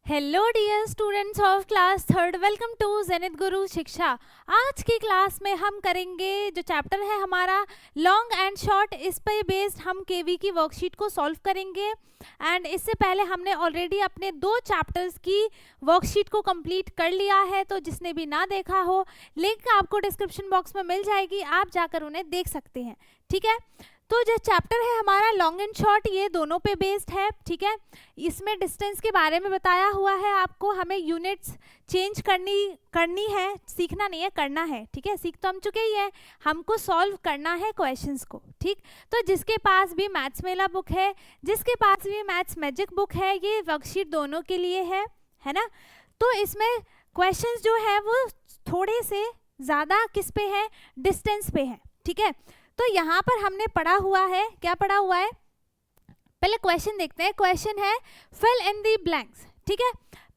Hello dear students of class third, welcome to Zenith Guru Shiksha. आज की class में हम करेंगे जो चैप्टर है हमारा लॉन्ग एंड शॉर्ट, इस पर बेस्ड हम केवी की वर्कशीट को सॉल्व करेंगे। एंड इससे पहले हमने ऑलरेडी अपने 2 चैप्टर्स की वर्कशीट को कंप्लीट कर लिया है, तो जिसने भी ना देखा हो लिंक आपको डिस्क्रिप्शन बॉक्स में मिल जाएगी, आप जाकर उन्हें देख सकते हैं। ठीक है, तो जो चैप्टर है हमारा लॉन्ग एंड शॉर्ट, ये दोनों पे बेस्ड है। ठीक है, इसमें डिस्टेंस के बारे में बताया हुआ है आपको, हमें यूनिट्स चेंज करनी है, सीखना नहीं है, करना है। ठीक है, सीख तो हम चुके ही हैं, हमको सॉल्व करना है क्वेश्चंस को। ठीक, तो जिसके पास भी मैथ्स मेला बुक है, जिसके पास भी मैथ्स मैजिक बुक है, ये वर्कशीट दोनों के लिए है ना। तो इसमें क्वेश्चंस जो है वो थोड़े से ज़्यादा किस पे है, डिस्टेंस पे है। ठीक है, तो यहाँ पर हमने पढ़ा हुआ है, क्या पढ़ा हुआ है, पहले क्वेश्चन देखते हैं। क्वेश्चन है फिल इन दी ब्लैंक्स। ठीक है,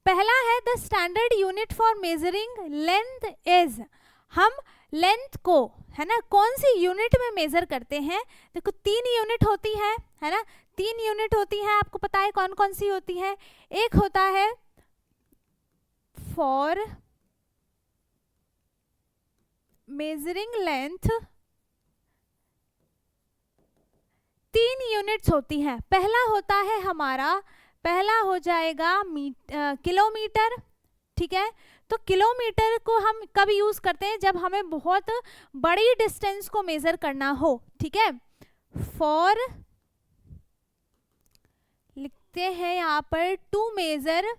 पहला है the standard unit for measuring length is. हम लेंथ को, है ना, कौन सी यूनिट में मेजर करते हैं। देखो 3 यूनिट होती है ना, 3 यूनिट होती है, आपको पता है कौन कौन सी होती है। एक होता है फॉर मेजरिंग लेंथ, 3 यूनिट्स होती हैं। पहला होता है हमारा, पहला हो जाएगा किलोमीटर। ठीक है, तो किलोमीटर को हम कब यूज करते हैं, जब हमें बहुत बड़ी डिस्टेंस को मेजर करना हो। ठीक है, फॉर लिखते हैं यहाँ पर टू मेजर,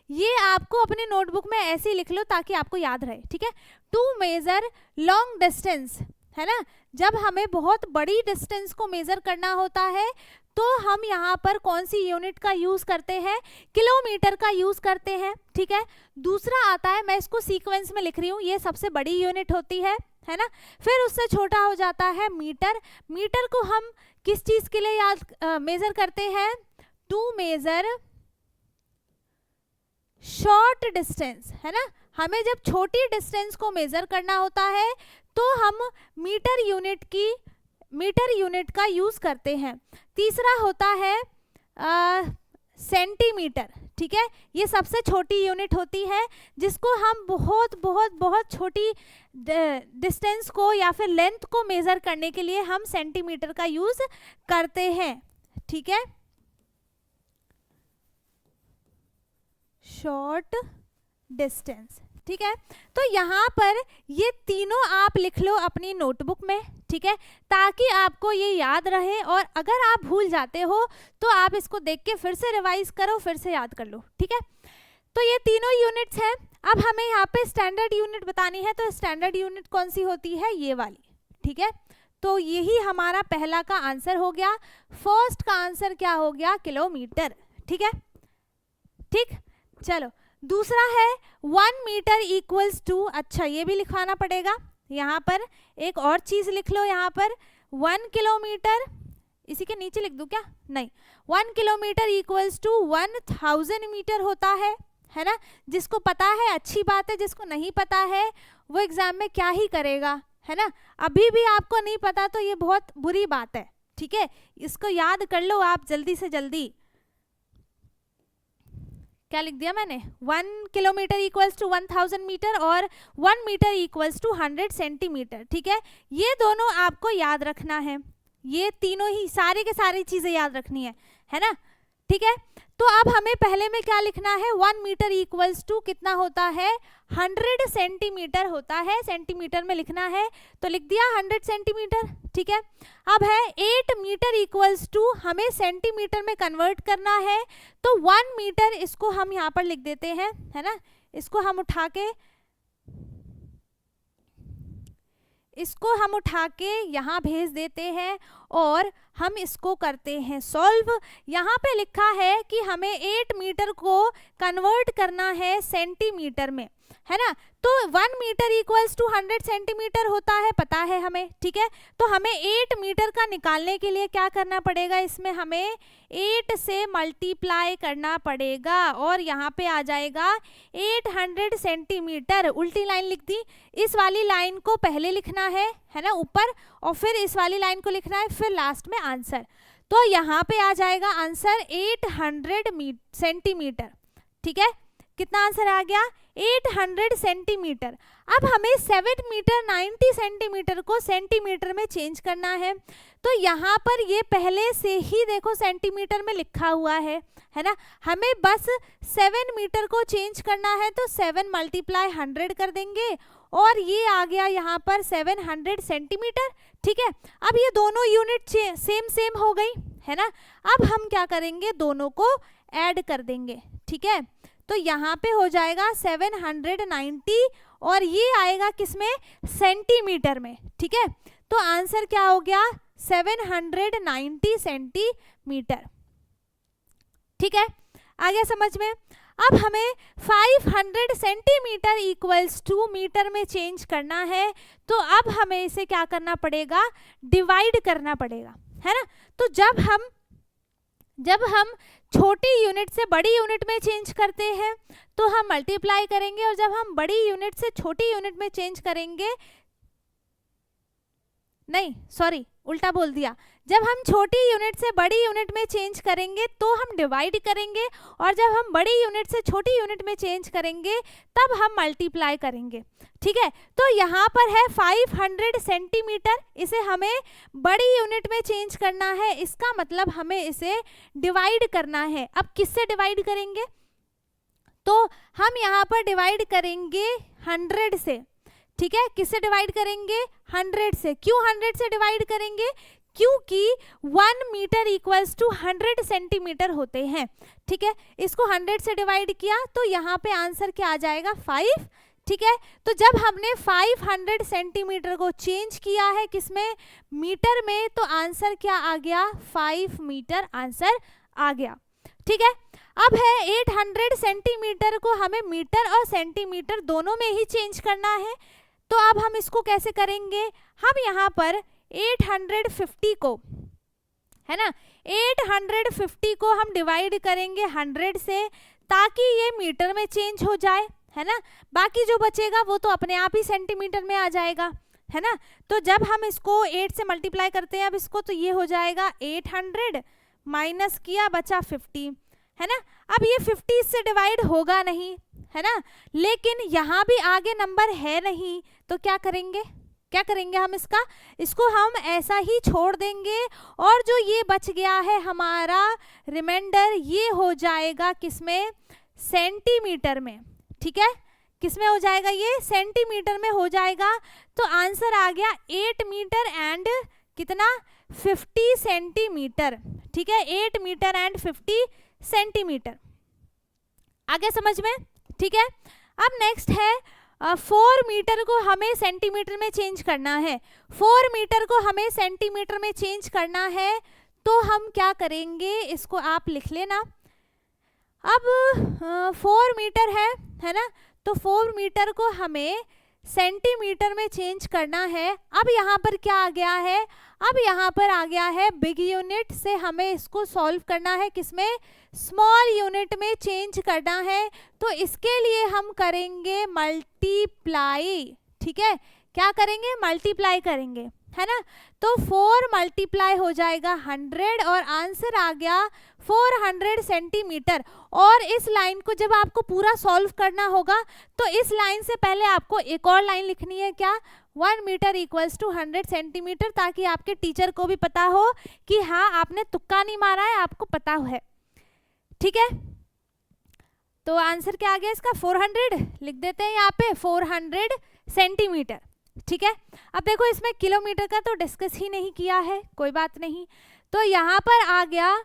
ये आपको अपने नोटबुक में ऐसे ही लिख लो ताकि आपको याद रहे। ठीक है, टू मेजर लॉन्ग डिस्टेंस, है ना, जब हमें बहुत बड़ी डिस्टेंस को मेजर करना होता है तो हम यहाँ पर कौन सी यूनिट का यूज करते हैं, किलोमीटर का यूज करते हैं। ठीक है, दूसरा आता है, मैं इसको सीक्वेंस में लिख रही हूँ, ये सबसे बड़ी यूनिट होती है ना, फिर उससे छोटा हो जाता है मीटर। मीटर को हम किस चीज के लिए मेजर करते हैं, टू मेजर शॉर्ट डिस्टेंस, है ना, हमें जब छोटी डिस्टेंस को मेजर करना होता है तो हम मीटर यूनिट का यूज करते हैं। तीसरा होता है सेंटीमीटर। ठीक है, ये सबसे छोटी यूनिट होती है जिसको हम बहुत बहुत बहुत छोटी डिस्टेंस को या फिर लेंथ को मेजर करने के लिए हम सेंटीमीटर का यूज करते हैं। ठीक है, शॉर्ट डिस्टेंस। ठीक है, तो यहाँ पर ये तीनों आप लिख लो अपनी नोटबुक में। ठीक है, ताकि आपको ये याद रहे, और अगर आप भूल जाते हो तो आप इसको देख के फिर से रिवाइज करो, फिर से याद कर लो। ठीक है, तो ये तीनों यूनिट्स हैं। अब हमें यहाँ पे स्टैंडर्ड यूनिट बतानी है, तो स्टैंडर्ड यूनिट कौन सी होती है, ये वाली। ठीक है, तो यही हमारा पहला का आंसर हो गया। फर्स्ट का आंसर क्या हो गया, किलोमीटर। ठीक है, ठीक, चलो दूसरा है 1 मीटर इक्वल्स टू, अच्छा ये भी लिखवाना पड़ेगा, यहाँ पर एक और चीज लिख लो, यहाँ पर 1 किलोमीटर, इसी के नीचे लिख दूं क्या, नहीं, 1 किलोमीटर इक्वल्स टू 1000 मीटर होता है ना। जिसको पता है अच्छी बात है, जिसको नहीं पता है वो एग्जाम में क्या ही करेगा, है ना। अभी भी आपको नहीं पता तो ये बहुत बुरी बात है। ठीक है, इसको याद कर लो आप जल्दी से जल्दी। क्या लिख दिया मैंने, 1 किलोमीटर इक्वल्स टू 1000 मीटर और 1 मीटर इक्वल्स टू 100 सेंटीमीटर। ठीक है, ये दोनों आपको याद रखना है, ये तीनों ही सारे के सारी चीजें याद रखनी है ना। ठीक है, तो अब हमें पहले में क्या लिखना है, 1 मीटर इक्वल्स टू कितना होता है, 100 सेंटीमीटर होता है, सेंटीमीटर में लिखना है, तो लिख दिया 100 सेंटीमीटर। ठीक है, अब है 8 मीटर इक्वल्स टू, हमें सेंटीमीटर में कन्वर्ट करना है, तो 1 मीटर इसको हम यहाँ पर लिख देते हैं, है ना, इसको हम उठा के यहाँ भेज देते हैं और हम इसको करते हैं सॉल्व। यहाँ पे लिखा है कि हमें 8 मीटर को कन्वर्ट करना है सेंटीमीटर में, है ना, तो 1 मीटर इक्वल्स टू 100 सेंटीमीटर होता है, पता है हमें। ठीक है, तो हमें 8 मीटर का निकालने के लिए क्या करना पड़ेगा, इसमें हमें 8 से मल्टीप्लाई करना पड़ेगा और यहाँ पे आ जाएगा 800 सेंटीमीटर। उल्टी लाइन लिख दी, इस वाली लाइन को पहले लिखना है ना ऊपर, और फिर इस वाली लाइन को लिखना है, फिर लास्ट में आंसर। तो यहाँ पे आ जाएगा आंसर 800 सेंटीमीटर। ठीक है, कितना आंसर आ गया 800 सेंटीमीटर। अब हमें 7 मीटर 90 सेंटीमीटर को सेंटीमीटर में चेंज करना है, तो यहाँ पर ये पहले से ही देखो सेंटीमीटर में लिखा हुआ है ना, हमें बस 7 मीटर को चेंज करना है, तो 7 × 100 कर देंगे और ये आ गया यहाँ पर 700 सेंटीमीटर। ठीक है, अब ये दोनों यूनिट सेम हो गई है ना। अब हम क्या करेंगे, दोनों को ऐड कर देंगे। ठीक है, तो यहाँ पे हो जाएगा 790 और ये आएगा किसमें, सेंटीमीटर में। ठीक है, तो आंसर क्या हो गया 790 सेंटीमीटर। ठीक है, आ गया समझ में। अब हमें 500 सेंटीमीटर इक्वल्स टू मीटर में चेंज करना है, तो अब हमें इसे क्या करना पड़ेगा, डिवाइड करना पड़ेगा, है ना। तो जब हम छोटी यूनिट से बड़ी यूनिट में चेंज करते हैं तो हम मल्टीप्लाई करेंगे, और जब हम बड़ी यूनिट से छोटी यूनिट में चेंज करेंगे, नहीं सॉरी उल्टा बोल दिया, जब हम छोटी यूनिट से बड़ी यूनिट में चेंज करेंगे तो हम डिवाइड करेंगे, और जब हम बड़ी यूनिट से छोटी यूनिट में चेंज करेंगे तब हम मल्टीप्लाई करेंगे। ठीक है, तो यहाँ पर है 500 सेंटीमीटर, इसे हमें बड़ी यूनिट में चेंज करना है, इसका मतलब हमें इसे डिवाइड करना है। अब किससे डिवाइड करेंगे, तो हम यहाँ पर डिवाइड करेंगे 100 से। ठीक है, किससे डिवाइड करेंगे, 100 से। क्यों 100 से डिवाइड करेंगे, क्योंकि 1 मीटर इक्वल्स टू 100 सेंटीमीटर होते हैं। ठीक है, इसको 100 से डिवाइड किया तो यहाँ पे आंसर क्या आ जाएगा 5। ठीक है, तो जब हमने 500 सेंटीमीटर को चेंज किया है किसमें, मीटर में, तो आंसर क्या आ गया 5 मीटर आंसर आ गया। ठीक है, अब है 800 सेंटीमीटर को हमें मीटर और सेंटीमीटर दोनों में ही चेंज करना है, तो अब हम इसको कैसे करेंगे, हम यहाँ पर 850 को, है ना, 850 को हम डिवाइड करेंगे 100 से, ताकि ये मीटर में चेंज हो जाए, है ना। बाकी जो बचेगा वो तो अपने आप ही सेंटीमीटर में आ जाएगा, है ना। तो जब हम इसको 8 से मल्टीप्लाई करते हैं अब इसको, तो ये हो जाएगा 800 माइनस किया बचा 50, है ना। अब ये 50 से डिवाइड होगा नहीं, है ना, लेकिन यहाँ भी आगे नंबर है नहीं, तो क्या करेंगे हम इसको हम ऐसा ही छोड़ देंगे, और जो ये बच गया है हमारा रिमाइंडर, ये हो जाएगा किसमें, सेंटीमीटर में। ठीक है, किसमें हो जाएगा, ये सेंटीमीटर में हो जाएगा। तो आंसर आ गया 8 मीटर एंड कितना 50 सेंटीमीटर। ठीक है, 8 मीटर एंड 50 सेंटीमीटर। आगे समझ में। ठीक है, अब नेक्स्ट है 4 मीटर को हमें सेंटीमीटर में चेंज करना है। 4 मीटर को हमें सेंटीमीटर में चेंज करना है, तो हम क्या करेंगे, इसको आप लिख लेना। अब 4 मीटर है ना, तो 4 मीटर को हमें सेंटीमीटर में चेंज करना है। अब यहाँ पर क्या आ गया है, अब यहाँ पर आ गया है बिग यूनिट से हमें इसको सॉल्व करना है, किसमें, स्मॉल यूनिट में चेंज करना है। तो इसके लिए हम करेंगे मल्टीप्लाई। ठीक है, क्या करेंगे, मल्टीप्लाई करेंगे, है ना। तो 4 मल्टीप्लाई हो जाएगा 100 और आंसर आ गया 400 सेंटीमीटर। और इस लाइन को जब आपको पूरा सॉल्व करना होगा तो इस लाइन से पहले आपको एक और लाइन लिखनी है, क्या, 1 मीटर इक्वल्स टू 100 सेंटीमीटर, ताकि आपके टीचर को भी पता हो कि हाँ आपने तुक्का नहीं मारा है, आपको पता है। ठीक है, तो आंसर क्या आ गया इसका 400, लिख देते हैं यहाँ पे 400 सेंटीमीटर। ठीक है, अब देखो इसमें किलोमीटर का तो डिस्कस ही नहीं किया है, कोई बात नहीं। तो यहाँ पर आ गया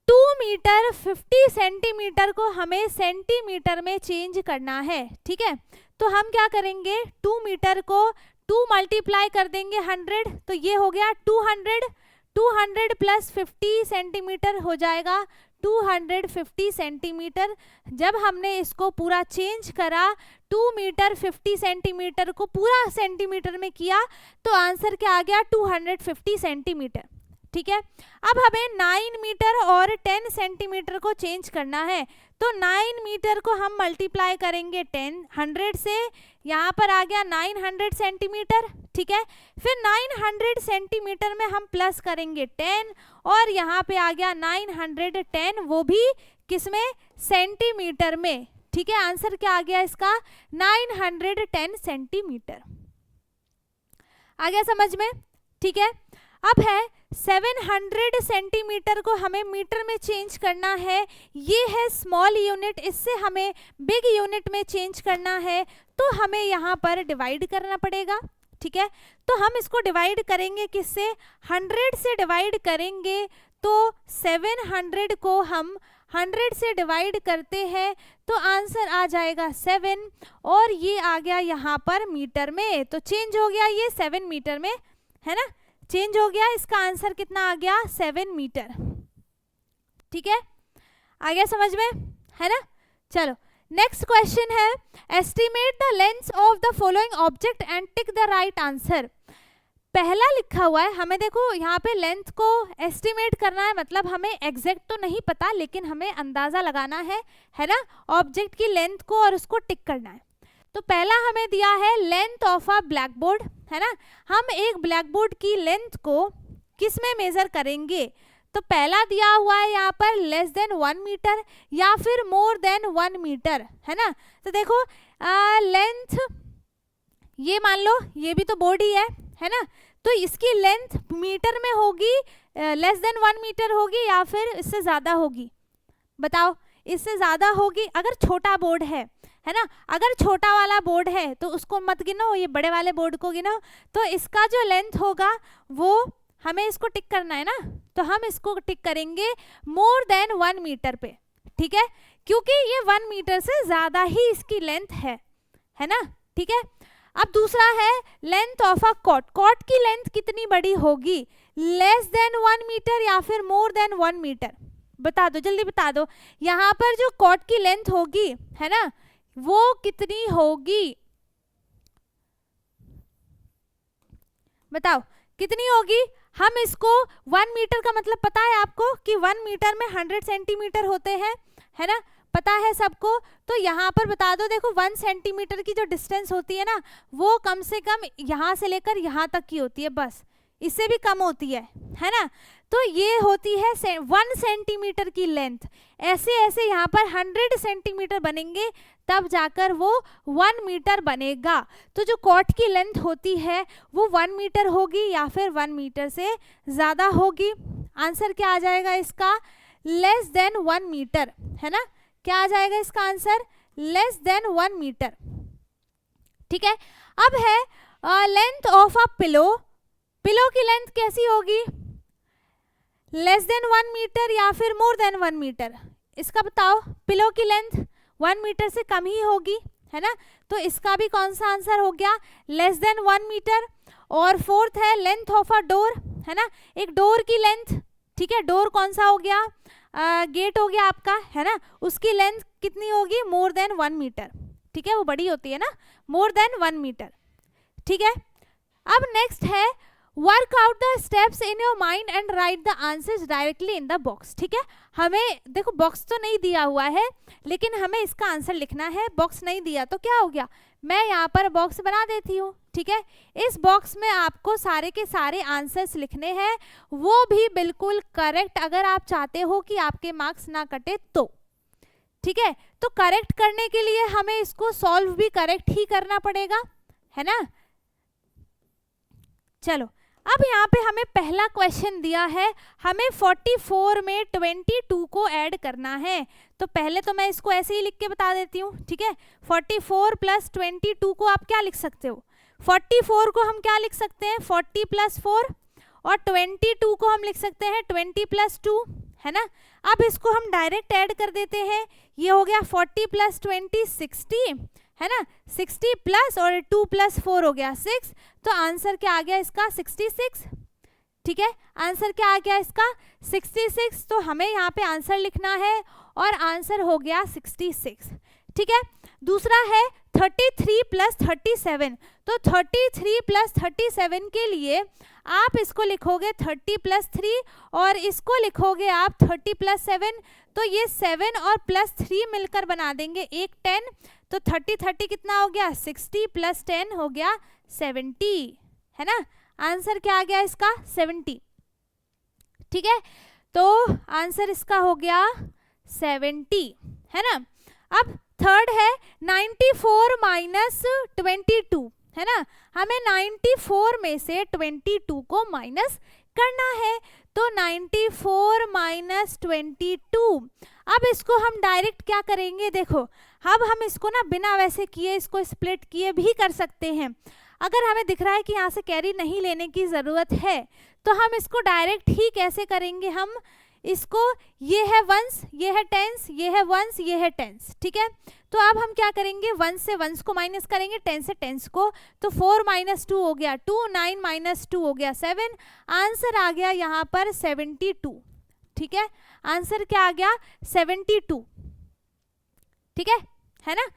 2 मीटर 50 सेंटीमीटर को हमें सेंटीमीटर में चेंज करना है। ठीक है, तो हम क्या करेंगे, 2 मीटर को 2 मल्टीप्लाई कर देंगे 100, तो ये हो गया 200 प्लस 50 सेंटीमीटर हो जाएगा 250 सेंटीमीटर। जब हमने इसको पूरा चेंज करा 2 मीटर 50 सेंटीमीटर को पूरा सेंटीमीटर में किया, तो आंसर क्या आ गया 250 सेंटीमीटर। ठीक है, अब हमें 9 मीटर और 10 सेंटीमीटर को चेंज करना है, तो 9 मीटर को हम मल्टीप्लाई करेंगे 100 से, यहाँ पर आ गया 900 सेंटीमीटर। ठीक है, फिर 900 सेंटीमीटर में हम प्लस करेंगे 10 और यहाँ पे आ गया 910, वो भी किसमें, सेंटीमीटर में। ठीक है, आंसर क्या आ गया इसका, 910 सेंटीमीटर। आ गया समझ में। ठीक है, अब है 700 सेंटीमीटर को हमें मीटर में चेंज करना है। ये है स्मॉल यूनिट, इससे हमें बिग यूनिट में चेंज करना है, तो हमें यहाँ पर डिवाइड करना पड़ेगा। ठीक है, तो हम इसको डिवाइड करेंगे किससे, 100 से डिवाइड करेंगे। तो 700 को हम 100 से डिवाइड करते हैं तो आंसर आ जाएगा 7, और ये आ गया यहाँ पर मीटर में, तो चेंज हो गया ये 7 मीटर में, है ना, चेंज हो गया। इसका आंसर कितना आ गया, 7 मीटर। ठीक है, आ गया समझ में, है ना। चलो नेक्स्ट क्वेश्चन है, estimate the length of the following object and tick the right answer. पहला लिखा हुआ है, हमें देखो यहाँ पे लेंथ को एस्टिमेट करना है, मतलब हमें एग्जैक्ट तो नहीं पता लेकिन हमें अंदाजा लगाना है ना, ऑब्जेक्ट की लेंथ को, और उसको टिक करना है। तो पहला हमें दिया है length of a black board, है ना। हम एक ब्लैक बोर्ड की लेंथ को किस में मेजर करेंगे, तो पहला दिया हुआ है यहाँ पर लेस देन 1 मीटर या फिर मोर देन 1 मीटर, है ना। तो देखो लेंथ, ये मान लो ये भी तो बोर्ड ही है ना, तो इसकी लेंथ मीटर में होगी, लेस देन 1 मीटर होगी या फिर इससे ज़्यादा होगी, बताओ। इससे ज़्यादा होगी अगर छोटा बोर्ड है ना। अगर छोटा वाला बोर्ड है तो उसको मत गिनो, ये बड़े वाले बोर्ड को गिनो। तो इसका जो लेंथ होगा वो हमें इसको टिक करना है ना, तो हम इसको टिक करेंगे मोर देन 1 मीटर पे। ठीक है, क्योंकि ये 1 मीटर से ज़्यादा ही इसकी लेंथ है ना। ठीक है, अब दूसरा है length of a cot. Cot की लेंथ कितनी बड़ी होगी, लेस देन 1 मीटर या फिर मोर देन 1 मीटर, बता दो, जल्दी बता दो। यहाँ पर जो कॉट की लेंथ होगी, है ना, वो कितनी होगी, बताओ कितनी होगी। हम इसको 1 मीटर का मतलब पता है आपको कि 1 मीटर में 100 सेंटीमीटर होते हैं, है ना, पता है सबको। तो यहाँ पर बता दो, देखो 1 सेंटीमीटर की जो डिस्टेंस होती है ना, वो कम से कम यहाँ से लेकर यहाँ तक की होती है, बस इससे भी कम होती है ना। तो ये होती है 1 सेंटीमीटर की लेंथ। ऐसे ऐसे यहाँ पर 100 सेंटीमीटर बनेंगे तब जाकर वो 1 मीटर बनेगा। तो जो कॉट की लेंथ होती है वो 1 मीटर होगी या फिर 1 मीटर से ज़्यादा होगी। आंसर क्या आ जाएगा इसका, लेस देन 1 मीटर, है ना। क्या आ जाएगा इसका आंसर, लेस देन 1 मीटर। ठीक है, अब है length of a pillow. Pillow की लेंथ कैसी होगी, लेस देन 1 मीटर या फिर मोर देन 1 मीटर, इसका बताओ। पिलो की लेंथ 1 मीटर से कम ही होगी, है ना, तो इसका भी कौन सा आंसर हो गया, लेस देन 1 मीटर। और फोर्थ है लेंथ ऑफ अ डोर, है ना, एक डोर की लेंथ। ठीक है, डोर कौन सा हो गया, गेट हो गया आपका, है ना, उसकी लेंथ कितनी होगी, मोर देन 1 मीटर। ठीक है, वो बड़ी होती है ना, मोर देन 1 मीटर। ठीक है, अब नेक्स्ट है work out the steps in your mind and right the answers directly in the box. ठीक है, हमें देखो बॉक्स तो नहीं दिया हुआ है लेकिन हमें इसका आंसर लिखना है। बॉक्स नहीं दिया तो क्या हो गया, मैं यहाँ पर बॉक्स बना देती हूँ। ठीक है, इस बॉक्स में आपको सारे के सारे आंसर्स लिखने हैं, वो भी बिल्कुल करेक्ट, अगर आप चाहते हो कि आपके मार्क्स ना कटे तो। ठीक है, तो करेक्ट करने के लिए हमें इसको सॉल्व भी करेक्ट ही करना पड़ेगा, है ना। चलो, अब यहाँ पे हमें पहला क्वेश्चन दिया है, हमें 44 में 22 को ऐड करना है। तो पहले तो मैं इसको ऐसे ही लिख के बता देती हूँ। ठीक है, 44 + 22 को आप क्या लिख सकते हो, 44 को हम क्या लिख सकते हैं, 40 + 4, और 22 को हम लिख सकते हैं 20 + 2, है ना। अब इसको हम डायरेक्ट ऐड कर देते हैं, ये हो गया 40 + 20 60, है ना, 60 प्लस और 2 + 4 हो गया 6। तो आंसर क्या आ गया इसका, 66। ठीक है, आंसर क्या आ गया इसका, 66। तो हमें यहाँ पे आंसर लिखना है और आंसर हो गया 66। ठीक है, दूसरा है 33 + 37। तो 33 + 37 के लिए आप इसको लिखोगे 30 + 3 और इसको लिखोगे आप 30 + 7। तो ये 7 और +3 मिलकर बना देंगे एक 10। तो 30 कितना हो गया, 60 + 10 हो गया 70, है ना। आंसर क्या आ गया इसका, 70। ठीक है, तो आंसर इसका हो गया 70, है ना। अब थर्ड है 94 माइनस 22, है ना। हमें 94 में से 22 को माइनस करना है, तो 94 माइनस 22। अब इसको हम डायरेक्ट क्या करेंगे, देखो अब हम इसको ना बिना वैसे किए इसको स्प्लिट किए भी कर सकते हैं। अगर हमें दिख रहा है कि यहाँ से कैरी नहीं लेने की ज़रूरत है तो हम इसको डायरेक्ट ही कैसे करेंगे, हम इसको, ये है वंस, ये है टेंस, ये है वंस, ये है टेंस, ठीक है। तो अब हम क्या करेंगे, वंस से वंस को माइनस करेंगे, टेंस से टेंस को, तो 4 माइनस 2 हो गया 2, 9 माइनस 2 हो गया 7, आंसर आ गया यहाँ पर 72, ठीक है। आंसर क्या आ गया 72, ठीक है ना।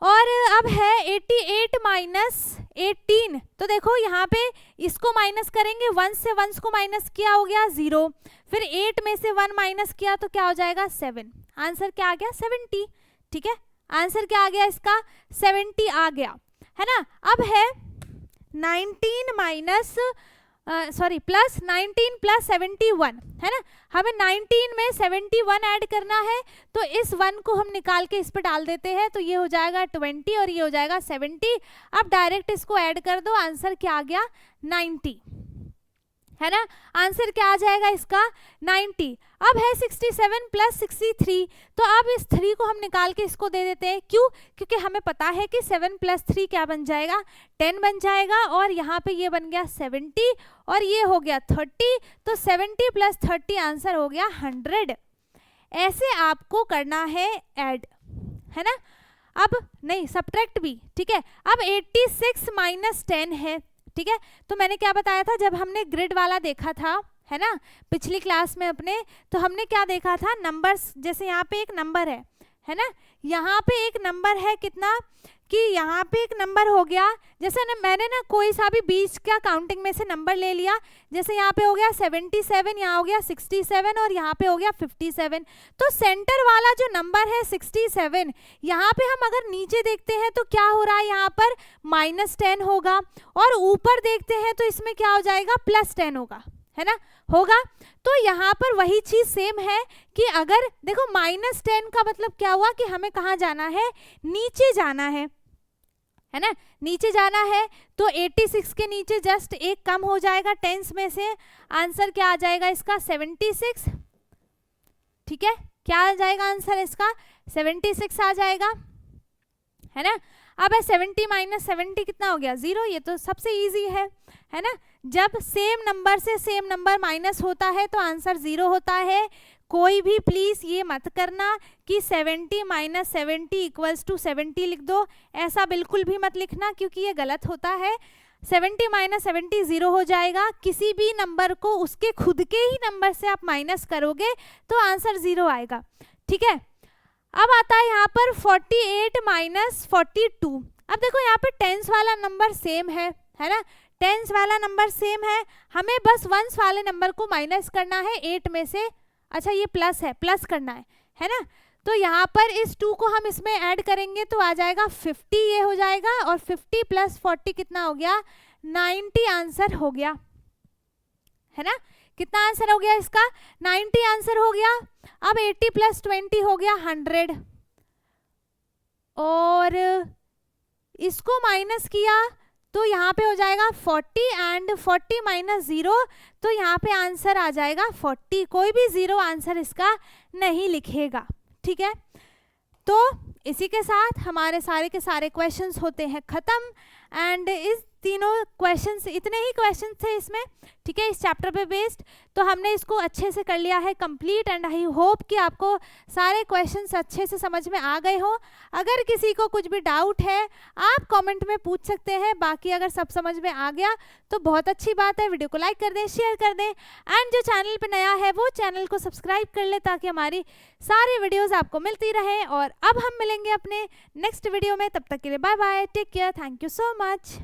और अब है 88 माइनस 18, तो देखो यहाँ पे इसको माइनस करेंगे, 1 से 1 को माइनस किया हो गया 0, फिर 8 में से 1 माइनस किया तो क्या हो जाएगा 7, आंसर क्या आ गया 70, ठीक है। आंसर क्या आ गया इसका 70 आ गया, है ना। अब है 19 माइनस प्लस 19 प्लस 71, है ना। हमें 19 में 71 ऐड करना है, तो इस 1 को हम निकाल के इस पे डाल देते हैं, तो ये हो जाएगा 20 और ये हो जाएगा 70। अब डायरेक्ट इसको ऐड कर दो, आंसर क्या आ गया 90, है ना। आंसर क्या आ जाएगा इसका 90। अब है 67 प्लस 63, तो अब इस 3 को हम निकाल के इसको दे देते हैं, क्यों, क्योंकि हमें पता है कि 7 प्लस 3 क्या बन जाएगा 10 बन जाएगा, और यहाँ पे ये बन गया 70 और ये हो गया 30, तो 70 प्लस 30 आंसर हो गया 100। ऐसे आपको करना है ऐड, है ना। अब नहीं सब्ट्रैक्ट भी, ठीक है। अब 86 माइनस 10 है, ठीक है। तो मैंने क्या बताया था, जब हमने ग्रिड वाला देखा था, है ना, पिछली क्लास में अपने, तो हमने क्या देखा था, नंबर्स, जैसे यहाँ पे एक नंबर है ना, यहाँ पे एक नंबर है कितना, कि यहाँ पे एक नंबर हो गया, जैसे ना मैंने ना कोई सा भी बीच का काउंटिंग में से नंबर ले लिया, जैसे यहाँ पे हो गया 77, यहाँ हो गया 67 और यहाँ पे हो गया 57, तो सेंटर वाला जो नंबर है 67, यहाँ पे हम अगर नीचे देखते हैं तो क्या हो रहा है, यहाँ पर -10 होगा, और ऊपर देखते हैं तो इसमें क्या हो जाएगा +10 होगा, है ना, होगा। तो यहाँ पर वही चीज सेम है कि अगर देखो -10 का मतलब क्या हुआ कि हमें कहाँ जाना है, नीचे जाना है ना, नीचे जाना है, तो 86 के नीचे जस्ट एक कम हो जाएगा टेंस में से, आंसर क्या आ जाएगा इसका 76, ठीक है। क्या आ जाएगा आंसर इसका 76 आ जाएगा, है ना। अब है 70 माइनस 70 कितना हो गया 0, ये तो सबसे इजी है ना। जब सेम नंबर से सेम नंबर माइनस होता है तो आंसर 0 होता है। कोई भी प्लीज ये मत करना कि 70 माइनस 70 इक्वल्स टू 70 लिख दो, ऐसा बिल्कुल भी मत लिखना, क्योंकि ये गलत होता है। 70 माइनस 70 0 हो जाएगा, किसी भी नंबर को उसके खुद के ही नंबर से आप माइनस करोगे तो आंसर 0 आएगा, ठीक है। अब आता है यहाँ पर 48 माइनस 42। अब देखो यहाँ पे टेंस वाला नंबर सेम है ना, टेंस वाला नंबर सेम है, हमें बस वंस वाले नंबर को माइनस करना है 8 में से, अच्छा ये प्लस है, प्लस करना है ना। तो यहाँ पर इस 2 को हम इसमें ऐड करेंगे तो आ जाएगा 50, ये हो जाएगा, और 50 प्लस 40 कितना हो गया 90 आंसर हो गया, है ना। कितना आंसर हो गया इसका 90 आंसर हो गया। अब 80 प्लस 20 हो गया 100, और इसको माइनस किया तो यहाँ पे हो जाएगा 40 एंड 40 माइनस 0, तो यहाँ पे आंसर आ जाएगा 40। कोई भी 0 आंसर इसका नहीं लिखेगा, ठीक है। तो इसी के साथ हमारे सारे के सारे क्वेश्चंस होते हैं खत्म, एंड इस तीनों क्वेश्चंस, इतने ही क्वेश्चंस थे इसमें, ठीक है, इस चैप्टर पे बेस्ड। तो हमने इसको अच्छे से कर लिया है कंप्लीट, एंड आई होप कि आपको सारे क्वेश्चंस अच्छे से समझ में आ गए हो। अगर किसी को कुछ भी डाउट है आप कमेंट में पूछ सकते हैं, बाकी अगर सब समझ में आ गया तो बहुत अच्छी बात है। वीडियो को लाइक कर दें, शेयर कर दें, एंड जो चैनल पर नया है वो चैनल को सब्सक्राइब कर ले, ताकि हमारी सारी वीडियोज़ आपको मिलती रहे। और अब हम मिलेंगे अपने नेक्स्ट वीडियो में, तब तक के लिए bye bye, take care, thank you so much.